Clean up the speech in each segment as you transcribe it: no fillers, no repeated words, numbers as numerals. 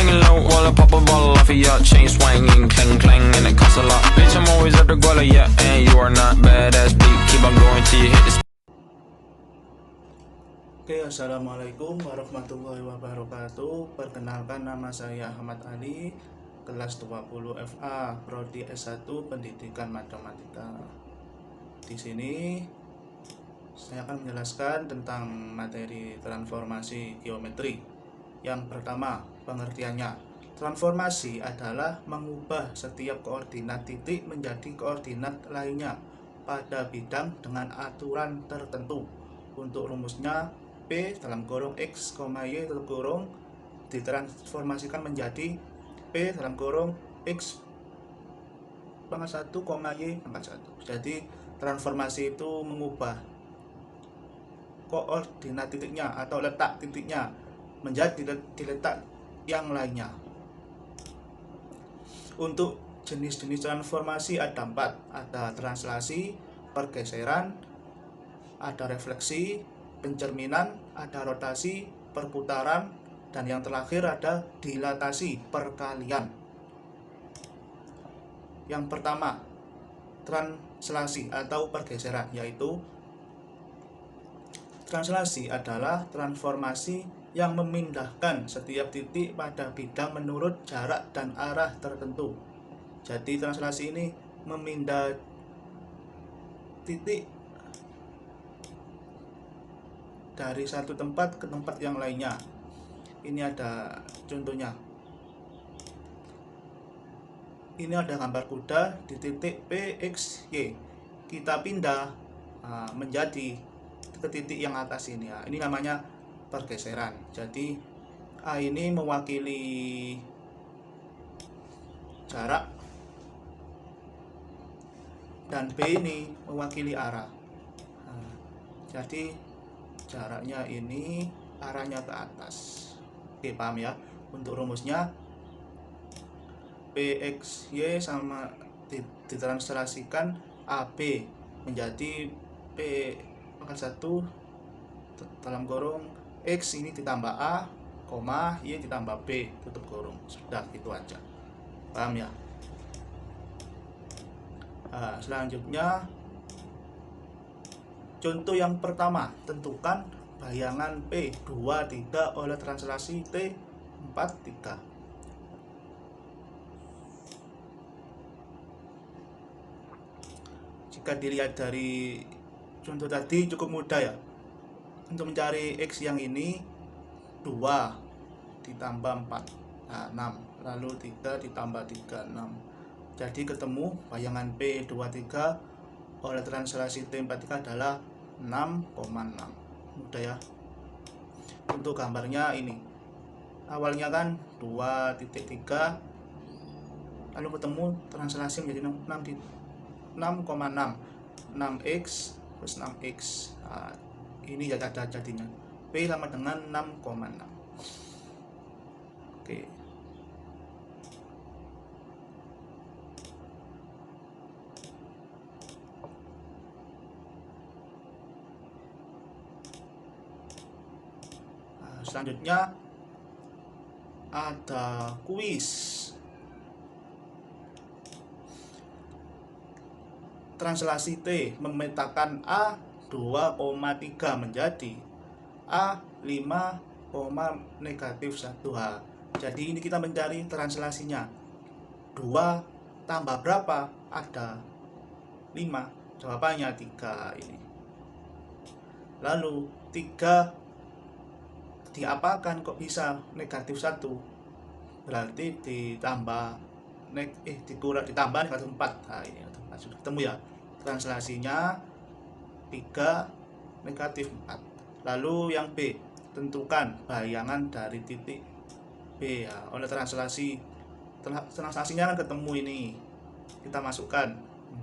laying low while I pop a bottle off of ya. Chain swinging, clang clang, and it costs a lot. Bitch, I'm always at the guala, yeah. And you are not badass beat. Keep on going till you hit the. Oke, assalamualaikum warahmatullahi wabarakatuh. Perkenalkan, nama saya Ahmad Ali, kelas 20 FA, Prodi S1 Pendidikan Matematika. Di sini saya akan menjelaskan tentang materi transformasi geometri. Yang pertama, pengertiannya. Transformasi adalah mengubah setiap koordinat titik menjadi koordinat lainnya pada bidang dengan aturan tertentu. Untuk rumusnya, P dalam kurung X, Y dalam kurung ditransformasikan menjadi P dalam kurung X pangkat 1, Y pangkat 1. Jadi transformasi itu mengubah koordinat titiknya atau letak titiknya menjadi letak yang lainnya. Untuk jenis-jenis transformasi ada 4, ada translasi, pergeseran, ada refleksi, pencerminan, ada rotasi, perputaran, dan yang terakhir ada dilatasi, perkalian. Yang pertama, translasi atau pergeseran, yaitu translasi adalah transformasi yang memindahkan setiap titik pada bidang menurut jarak dan arah tertentu. Jadi translasi ini memindah titik dari satu tempat ke tempat yang lainnya. Ini ada contohnya. Ini ada gambar kuda di titik P, X, Y. Kita pindah menjadi ke titik yang atas ini. Ini namanya pergeseran. Jadi A ini mewakili jarak dan B ini mewakili arah. Jadi jaraknya ini, arahnya ke atas. Oke, paham ya? Untuk rumusnya, PXY sama ditranslasikan AB menjadi P pangkat 1 dalam kurung X ini ditambah A, Y ditambah B tutup kurung. Sudah, gitu aja. Paham ya? Selanjutnya, contoh yang pertama, tentukan bayangan P23 oleh translasi T43. Jika dilihat dari contoh tadi cukup mudah ya. Untuk mencari X yang ini, 2 ditambah 4, 6. Lalu 3 ditambah 3, 6. Jadi ketemu bayangan P23 oleh translasi T43 adalah 6,6. Mudah ya. Untuk gambarnya ini, awalnya kan 2,3, lalu ketemu translasi menjadi 6,6, 6x plus 6x. Ini jadinya P sama dengan 6,6. Oke. Selanjutnya ada kuis. Translasi T memetakan A 2,3 menjadi A 5, -1H. Jadi ini kita mencari translasinya. 2 tambah berapa? Ada 5. Jawabannya 3 ini. Lalu 3 diapakan kok bisa -1? Berarti ditambah ditambah -4. Ini sudah ketemu ya. Translasinya 3 -4. Lalu yang B, tentukan bayangan dari titik B ya. Oleh translasinya kan ketemu ini. Kita masukkan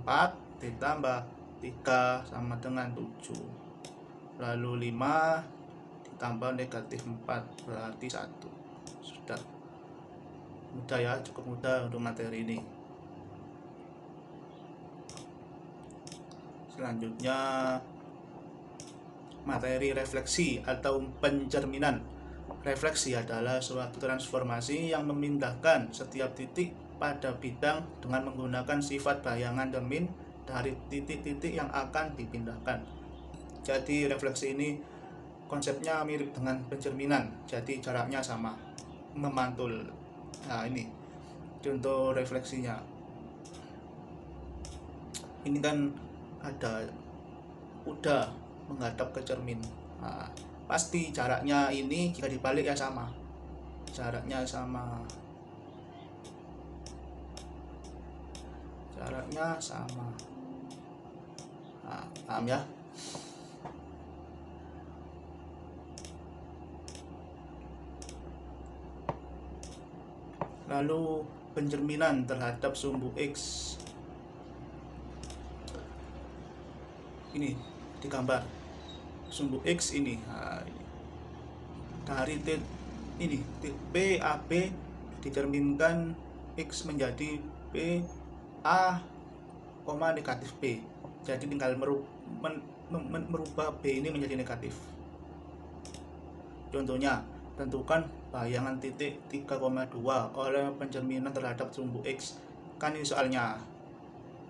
4 ditambah 3 sama dengan 7. Lalu 5 ditambah -4 berarti 1. Sudah. Mudah ya, cukup mudah untuk materi ini. Selanjutnya materi refleksi atau pencerminan. Refleksi adalah suatu transformasi yang memindahkan setiap titik pada bidang dengan menggunakan sifat bayangan domain dari titik-titik yang akan dipindahkan. Jadi refleksi ini konsepnya mirip dengan pencerminan, jadi jaraknya sama, memantul. Nah, ini contoh refleksinya. Ini kan ada kuda menghadap ke cermin. Nah, pasti jaraknya ini jika dibalik ya sama, jaraknya sama, nah, paham ya. Lalu pencerminan terhadap sumbu X, ini digambar sumbu X ini. Nah, dari ini PAB dicerminkan X menjadi P A, negatif B. Jadi tinggal merubah B ini menjadi negatif. Contohnya, tentukan bayangan titik 3,2 oleh pencerminan terhadap sumbu X. Kan ini soalnya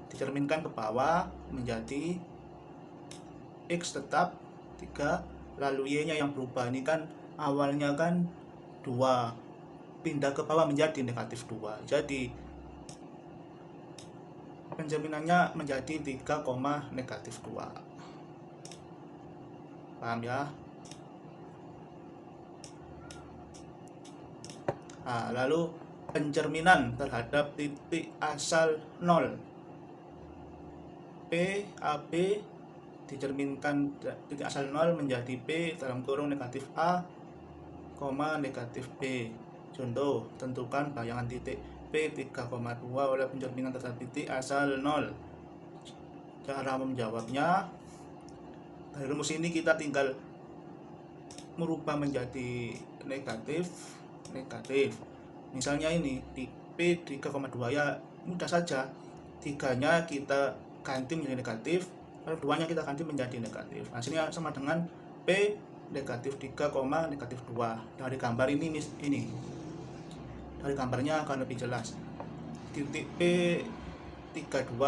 dicerminkan ke bawah menjadi X tetap 3, lalu Y nya yang berubah. Ini kan awalnya kan 2, pindah ke bawah menjadi negatif 2. Jadi pencerminannya menjadi 3, negatif 2. Paham ya? Nah, lalu pencerminan terhadap titik asal 0. PAB dicerminkan titik asal 0 menjadi P dalam kurung negatif A, negatif B. Contoh, tentukan bayangan titik P 3,2 oleh pencerminan terhadap titik asal 0. Cara menjawabnya, dari rumus ini kita tinggal merubah menjadi negatif. Misalnya ini di P 3,2 ya mudah saja, 3-nya kita ganti menjadi negatif, lalu 2-nya kita ganti menjadi negatif. Hasilnya sama dengan P negatif 3, negatif 2. Dari gambar ini dari gambarnya akan lebih jelas. Titik P 32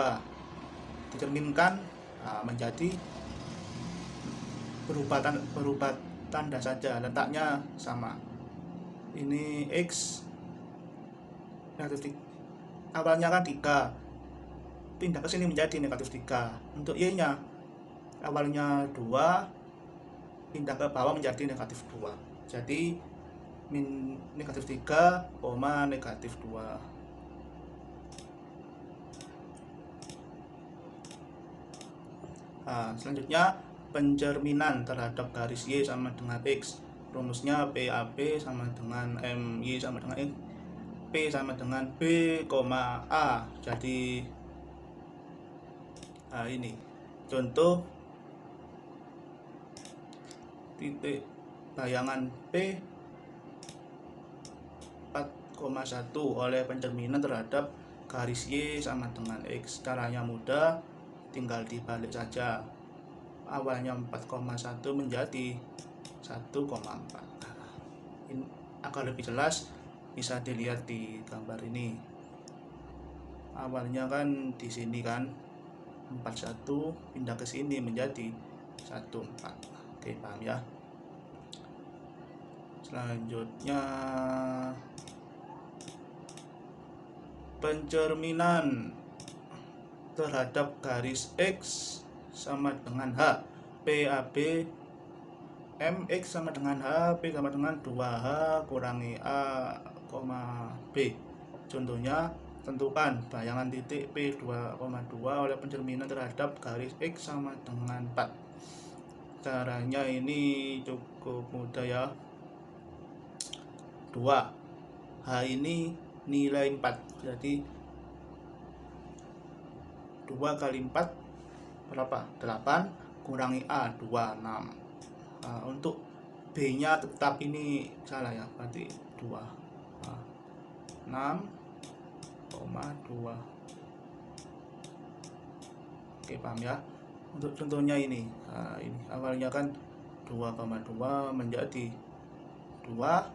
dicerminkan menjadi berubah tanda saja, letaknya sama. Ini X negatif 3, awalnya kan 3, pindah ke sini menjadi negatif 3. Untuk Y nya awalnya 2, pindah ke bawah menjadi negatif 2. Jadi negatif 3, negatif 2. Nah, selanjutnya pencerminan terhadap garis Y sama dengan X. Rumusnya PAB sama dengan MY sama dengan X. P sama dengan B, A. Jadi ini contoh titik bayangan P 4,1 oleh pencerminan terhadap garis Y sama dengan X. Caranya mudah, tinggal dibalik saja. Awalnya 4,1 menjadi 1,4. Ini agar lebih jelas bisa dilihat di gambar ini. Awalnya kan di sini kan 41, pindah ke sini menjadi 14. Oke, paham ya? Selanjutnya pencerminan terhadap garis X sama dengan H. PAB MX sama dengan H, P sama dengan 2H kurangi A, B. Contohnya, tentukan bayangan titik P 2,2 oleh pencerminan terhadap garis X sama dengan 4. Caranya ini cukup mudah ya. 2, H ini nilai 4, jadi 2 kali 4 berapa? 8 kurangi A, 26. Untuk B nya tetap ini salah ya, berarti 2, 6,2. Oke, paham ya? Untuk contohnya ini awalnya kan 2,2 menjadi 2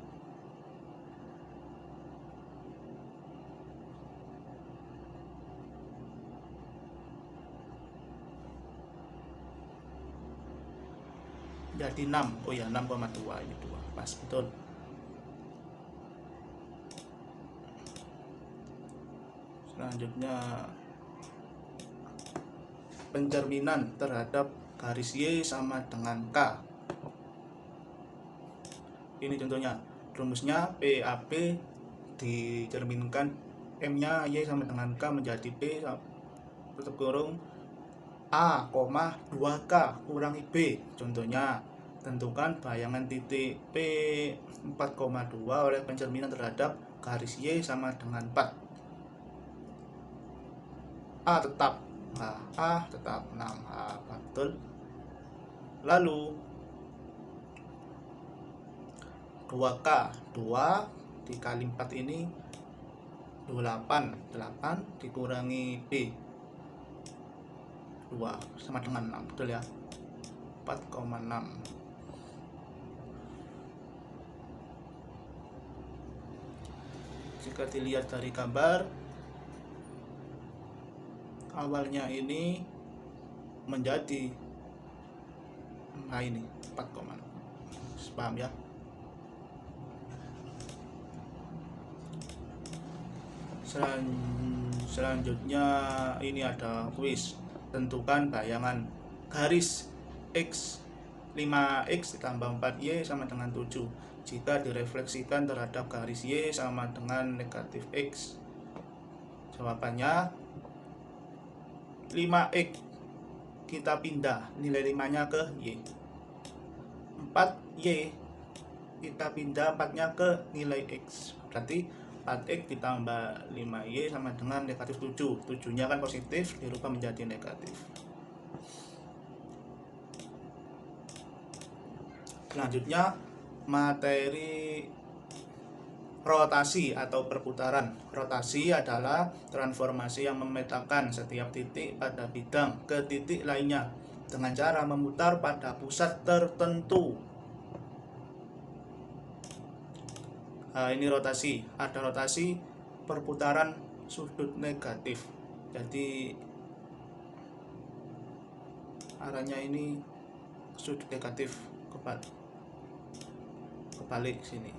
jadi 6. Oh ya, 6,2 ini 2. Pas betul. Selanjutnya pencerminan terhadap garis Y sama dengan K. Ini contohnya. Rumusnya PAP dicerminkan M-nya Y sama dengan K menjadi P tutup kurung A, 2K kurangi B. Contohnya, tentukan bayangan titik P 4,2 oleh pencerminan terhadap garis Y sama dengan 4. A tetap 6. Betul. Lalu 2K, 2 dikali 4 ini 28 dikurangi B 2 sama dengan 6. Betul ya, 4,6. Jika dilihat dari gambar, awalnya ini menjadi ini 4,6. Paham ya? Selanjutnya ini ada kuis. Tentukan bayangan garis X 5X ditambah 4Y sama dengan 7 jika direfleksikan terhadap garis Y sama dengan negatif X. Jawabannya 5X kita pindah nilai 5-nya ke Y. 4Y kita pindah 4-nya ke nilai X. Berarti 4X ditambah 5Y sama dengan negatif 7. 7-nya kan positif, dirubah menjadi negatif. Selanjutnya materi rotasi atau perputaran. Rotasi adalah transformasi yang memetakan setiap titik pada bidang ke titik lainnya dengan cara memutar pada pusat tertentu. Ini rotasi. Ada rotasi perputaran sudut negatif. Jadi arahnya ini sudut negatif kebalik sini.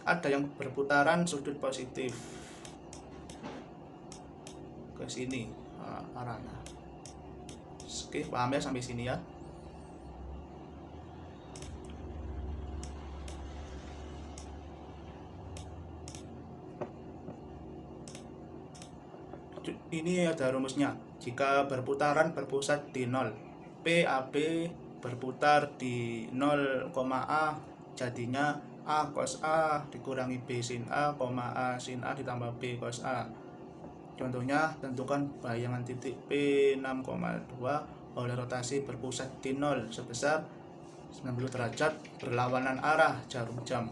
Ada yang berputaran sudut positif ke sini arahnya. Oke, paham ya sampai sini ya? Ini ada rumusnya. Jika berputaran berpusat di 0, PAB berputar di 0, A, jadinya A cos A dikurangi B sin A, A sin A ditambah B cos A. Contohnya, tentukan bayangan titik P 6,2 oleh rotasi berpusat di 0 sebesar 90 derajat berlawanan arah jarum jam.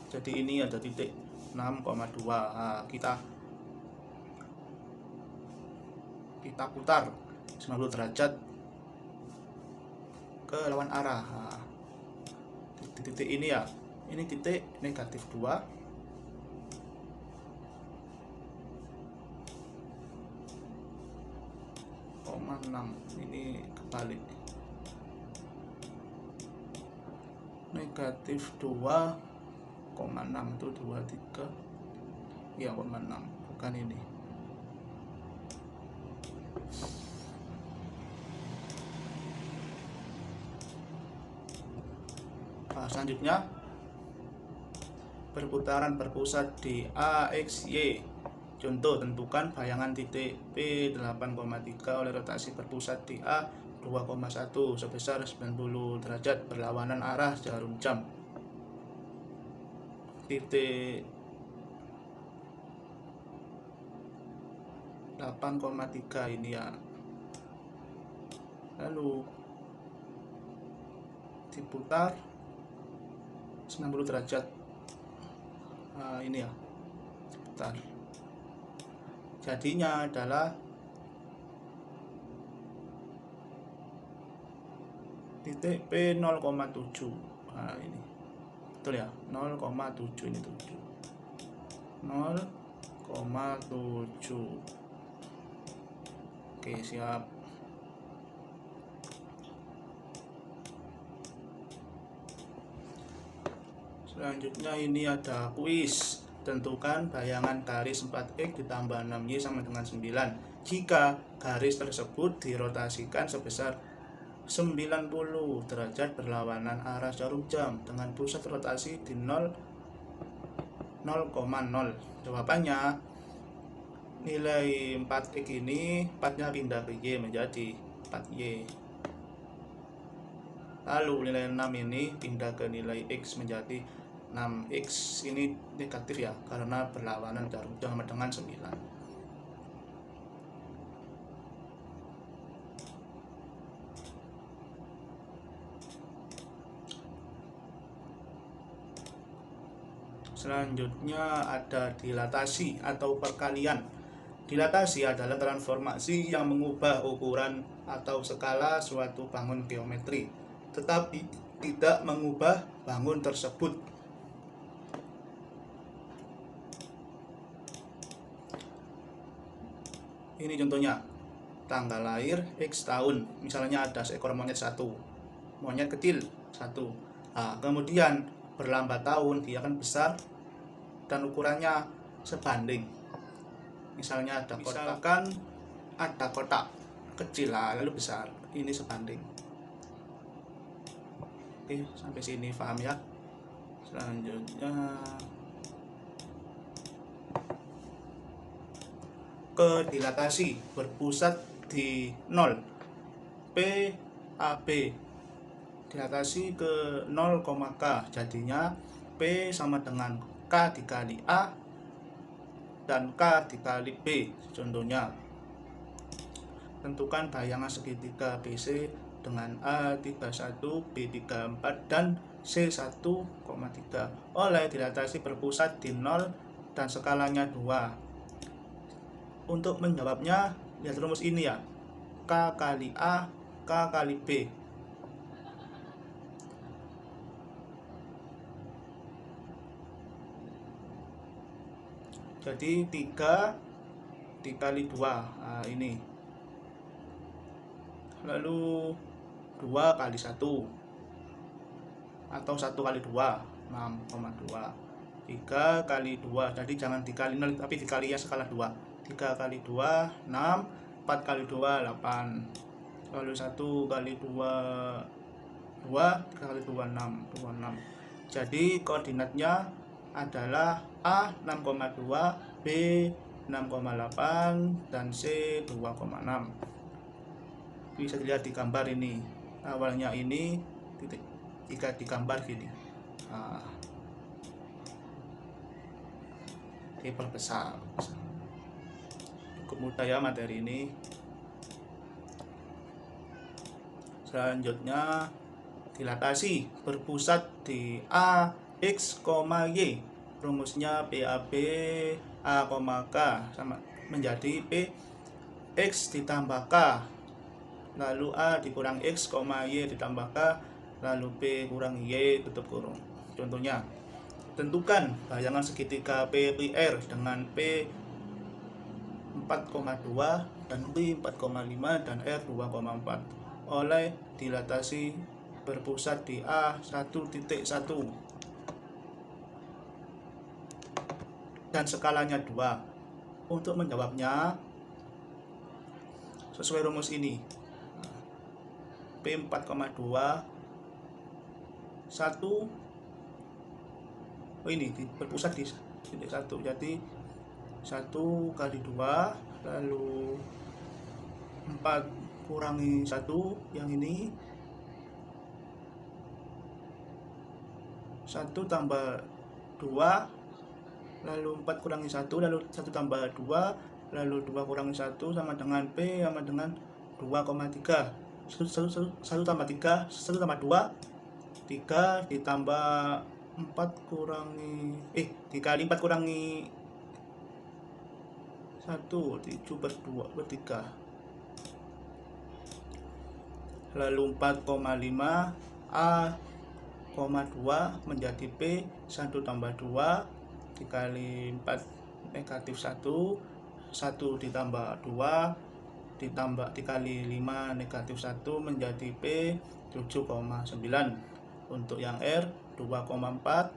Jadi ini ada titik 6,2. Kita putar 90 derajat ke lawan arah. Di titik ini ya, ini titik negatif 2, koma 6. Ini kebalik, negatif 2,6 itu 23 ya, 6, bukan ini. Selanjutnya perputaran berpusat di AXY. Contoh, tentukan bayangan titik P 8,3 oleh rotasi berpusat di A 2,1 sebesar 90 derajat berlawanan arah jarum jam. Titik 8,3 ini ya. Lalu diputar 90 derajat. Ini ya, diputar. Jadinya adalah titik P 0,7. Nah ini betul ya, 0,7 ini 7, 0,7. Oke, siap. Selanjutnya ini ada kuis. Tentukan bayangan garis 4x ditambah 6y sama dengan 9 jika garis tersebut dirotasikan sebesar 90 derajat berlawanan arah jarum jam dengan pusat rotasi di 0,0. Jawabannya, nilai 4x ini 4-nya pindah ke y menjadi 4y. Lalu nilai 6 ini pindah ke nilai x menjadi 6x. Ini negatif ya, karena berlawanan jarum jam sama dengan 9. Selanjutnya ada dilatasi atau perkalian. Dilatasi adalah transformasi yang mengubah ukuran atau skala suatu bangun geometri, tetapi tidak mengubah bangun tersebut. Ini contohnya, tanggal lahir X tahun, misalnya ada seekor monyet satu, monyet kecil satu. Nah, kemudian berlambat tahun dia akan besar dan ukurannya sebanding. Misalnya ada kotak kecil lalu besar, ini sebanding. Oke, sampai sini paham ya. Selanjutnya ke dilatasi berpusat di 0 PAB, dilatasi ke 0, K, jadinya P sama dengan K dikali A dan K dikali B. Contohnya, tentukan bayangan segitiga BC dengan A 31, B 34 dan C 1,3 oleh dilatasi berpusat di 0 dan skalanya 2. Untuk menjawabnya, lihat rumus ini ya, K kali A, K kali B. Jadi 3 dikali 2, nah ini. Lalu 2 kali 1 atau 1 kali 2, 6,2. 3 kali 2, jadi jangan dikali 0 tapi dikali yang skala 2. 3 kali 2, 6, 4 kali 2, 8. Lalu 1 kali 2, 2, 3 kali 2, 6, 26. Jadi koordinatnya adalah A 6,2, B 6,8 dan C 2,6. Bisa dilihat di gambar ini. Awalnya ini titik, jika digambar gini. Nah, diperbesar. Cukup mudah ya materi ini. Selanjutnya dilatasi berpusat di A, X, Y. Rumusnya PAB A, K sama menjadi P X ditambah K, lalu A dikurang X, Y ditambah K, lalu P kurang Y tutup kurung. Contohnya, tentukan bayangan segitiga PQR dengan P 4,2 dan B 4,5 dan R 2,4 oleh dilatasi berpusat di A 1,1 dan skalanya 2. Untuk menjawabnya sesuai rumus ini, P 4,2 ini berpusat di titik 1, jadi 1 kali 2, lalu 4 kurangi 1 yang ini, 1 tambah 2, lalu 4 kurangi 1, lalu 1 tambah 2, lalu 2 kurangi 1 sama dengan P sama dengan 2,3. 1 tambah 3, 1 tambah 2, 3 ditambah 4 kurangi dikali 4 kurangi 1, 7/2/3. lalu 4,5 A, 2 menjadi P, 1 tambah 2 dikali 4 negatif 1, 1 ditambah 2 ditambah dikali 5 negatif 1 menjadi P 7,9. Untuk yang R 2,4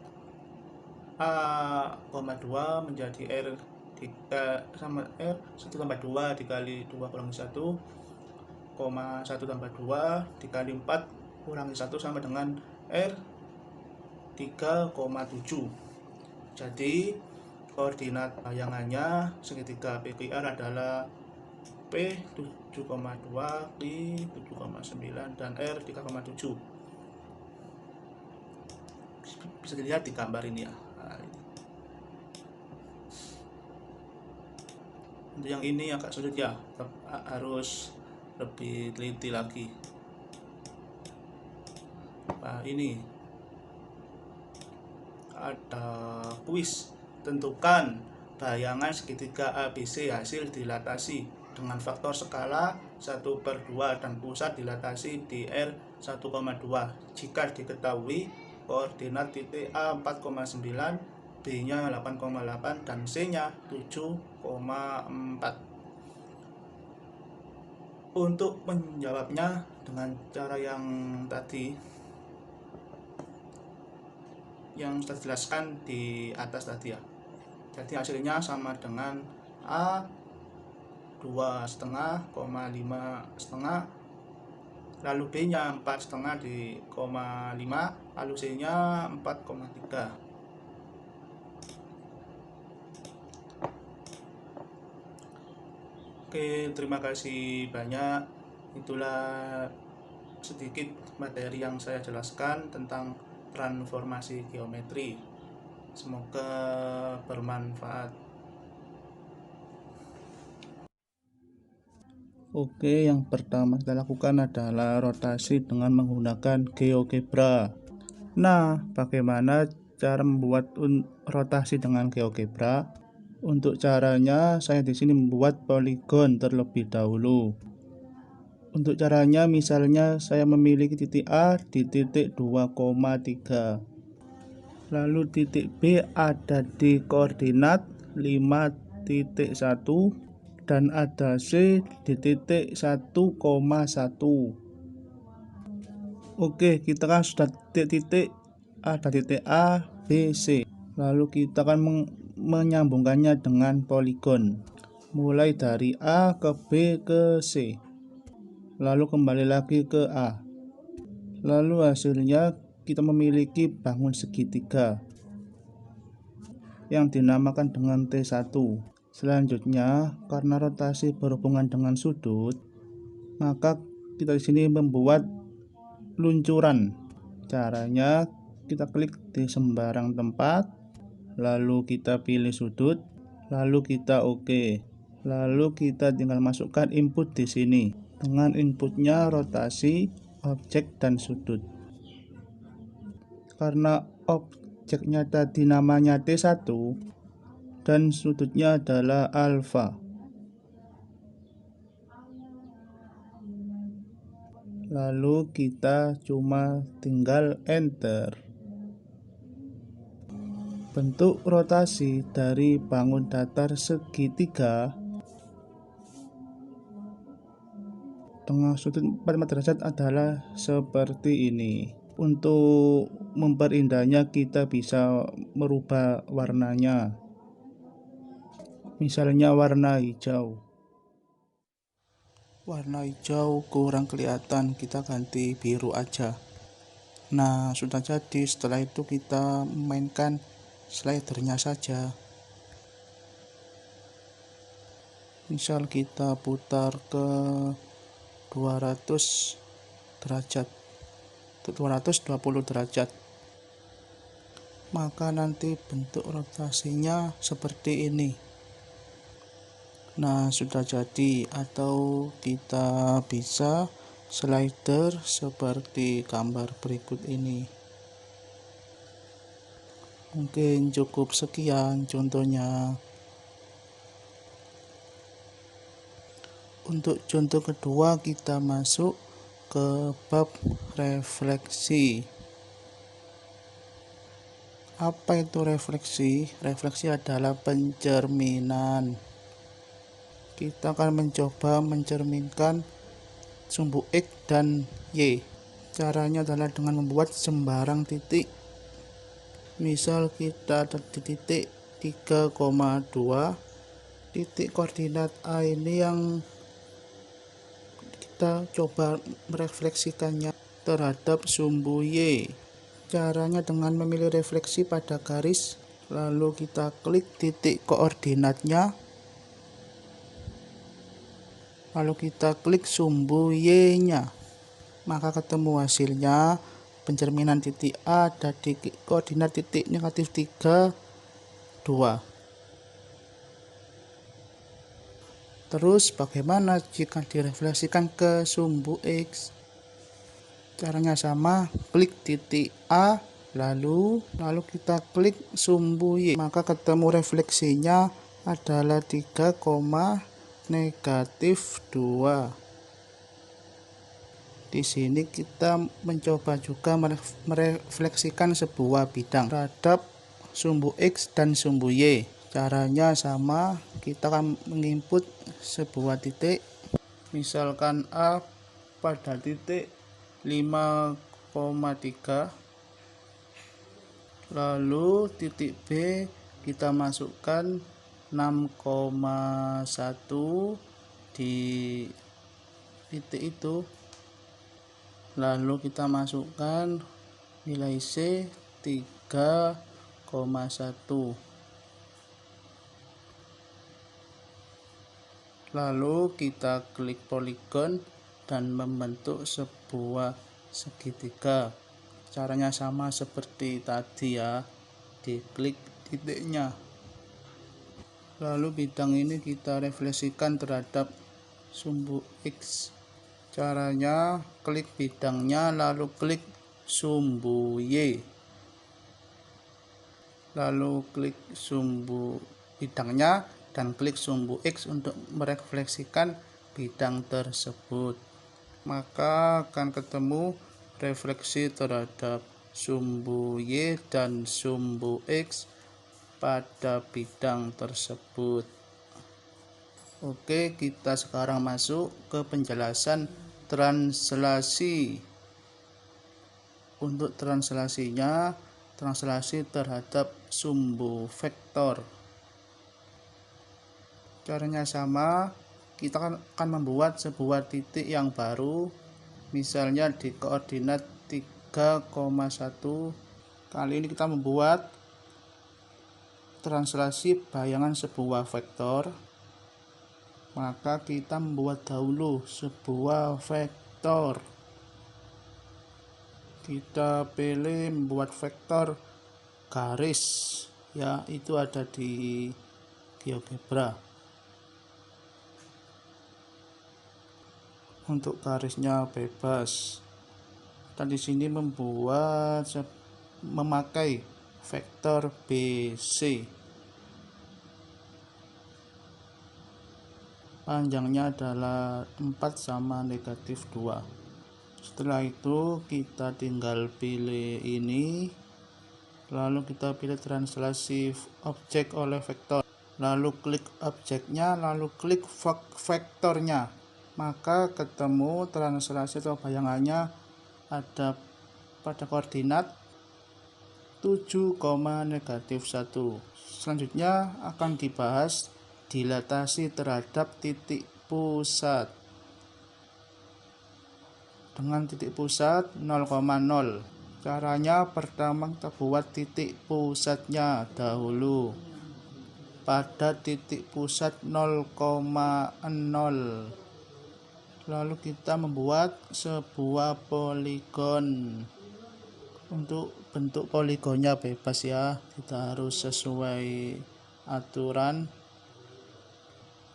A, 2 menjadi R 3 sama R 1 tambah 2 dikali 2 kurangi 1, 1 tambah 2 dikali 4 kurangi 1 sama dengan R 3,7. Jadi koordinat bayangannya segitiga PQR adalah P 7,2, Q 7,9 dan R 3,7. Bisa dilihat di gambar ini ya. Nah, ini. Untuk yang ini agak sulit ya, harus lebih teliti lagi. Nah, ini ada kuis, tentukan bayangan segitiga ABC hasil dilatasi dengan faktor skala 1/2 dan pusat dilatasi di R 1,2 jika diketahui koordinat titik A 4,9, B nya 8,8 dan C nya 7,4. Untuk menjawabnya dengan cara yang tadi yang sudah dijelaskan di atas tadi ya. Jadi hasilnya sama dengan A 2,5, 5,5, lalu B nya 4,5 di 5, lalu C nya 4,3. Oke, terima kasih banyak. Itulah sedikit materi yang saya jelaskan tentang transformasi geometri. Semoga bermanfaat. Oke, yang pertama kita lakukan adalah rotasi dengan menggunakan GeoGebra. Nah, bagaimana cara membuat rotasi dengan GeoGebra? Untuk caranya, saya di sini membuat poligon terlebih dahulu. Untuk caranya, misalnya saya memiliki titik A di titik 2,3. Lalu titik B ada di koordinat 5,1 dan ada C di titik 1,1. Oke, kita kan sudah titik ada titik A, B, C. Lalu kita akan menyambungkannya dengan poligon. Mulai dari A ke B ke C. Lalu kembali lagi ke A. Lalu hasilnya kita memiliki bangun segitiga yang dinamakan dengan T1. Selanjutnya, karena rotasi berhubungan dengan sudut, maka kita di sini membuat luncuran. Caranya, kita klik di sembarang tempat, lalu kita pilih sudut, lalu kita OK. Lalu kita tinggal masukkan input di sini. Dengan inputnya rotasi, objek, dan sudut. Karena objeknya tadi namanya T1 dan sudutnya adalah alfa. Lalu kita cuma tinggal enter. Bentuk rotasi dari bangun datar segitiga dengan sudut 45 derajat adalah seperti ini. Untuk memperindahnya kita bisa merubah warnanya. Misalnya warna hijau. Warna hijau kurang kelihatan, kita ganti biru aja. Nah, sudah jadi. Setelah itu kita mainkan slidernya saja. Misal kita putar ke 200 derajat, 220 derajat, maka nanti bentuk rotasinya seperti ini. Nah, sudah jadi. Atau kita bisa slider seperti gambar berikut ini. Mungkin cukup sekian contohnya. Untuk contoh kedua, kita masuk ke bab refleksi. Apa itu refleksi? Refleksi adalah pencerminan. Kita akan mencoba mencerminkan sumbu X dan Y. Caranya adalah dengan membuat sembarang titik. Misal kita ada di titik 3,2. Titik koordinat A ini yang kita coba merefleksikannya terhadap sumbu Y. Caranya dengan memilih refleksi pada garis, lalu kita klik titik koordinatnya, lalu kita klik sumbu Y-nya, maka ketemu hasilnya. Pencerminan titik A ada di koordinat titik negatif 3, 2. Terus bagaimana jika direfleksikan ke sumbu X? Caranya sama, klik titik A, lalu kita klik sumbu Y, maka ketemu refleksinya adalah 3, negatif 2. Di sini kita mencoba juga merefleksikan sebuah bidang terhadap sumbu X dan sumbu Y. Caranya sama, kita akan menginput sebuah titik, misalkan A pada titik 5,3, lalu titik B kita masukkan 6,1 di titik itu, lalu kita masukkan nilai C 3,1. Lalu kita klik poligon dan membentuk sebuah segitiga. Caranya sama seperti tadi ya, diklik titiknya. Lalu bidang ini kita refleksikan terhadap sumbu X. Caranya klik bidangnya, lalu klik sumbu Y, lalu klik sumbu bidangnya dan klik sumbu X untuk merefleksikan bidang tersebut. Maka akan ketemu refleksi terhadap sumbu Y dan sumbu X pada bidang tersebut. Oke, kita sekarang masuk ke penjelasan translasi. Untuk translasinya, translasi terhadap sumbu vektor. Caranya sama, kita akan membuat sebuah titik yang baru, misalnya di koordinat 3,1. Kali ini kita membuat translasi bayangan sebuah vektor. Maka kita membuat dahulu sebuah vektor. Kita pilih membuat vektor garis, ya, itu ada di GeoGebra. Untuk garisnya bebas. Dan di sini memakai vektor BC. Panjangnya adalah 4 sama negatif 2. Setelah itu kita tinggal pilih ini, lalu kita pilih translasi objek oleh vektor, lalu klik objeknya, lalu klik vektornya, maka ketemu translasi atau bayangannya ada pada koordinat 7, negatif 1. Selanjutnya akan dibahas dilatasi terhadap titik pusat. Dengan titik pusat 0,0. Caranya pertama kita buat titik pusatnya dahulu pada titik pusat 0,0. Lalu kita membuat sebuah poligon. Untuk bentuk poligonnya bebas ya, kita harus sesuai aturan.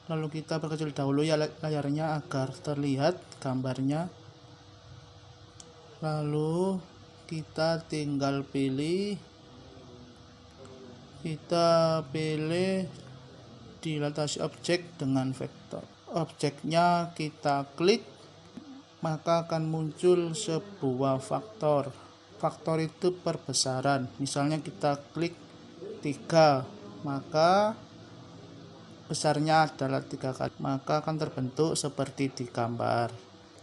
Lalu kita perkecil dahulu ya layarnya agar terlihat gambarnya. Lalu kita tinggal pilih, dilatasi objek dengan vektor. Objeknya kita klik, maka akan muncul sebuah faktor. Faktor itu perbesaran. Misalnya kita klik 3, maka besarnya adalah 3 kali, maka akan terbentuk seperti di gambar.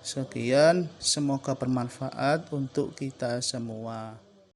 Sekian, semoga bermanfaat untuk kita semua.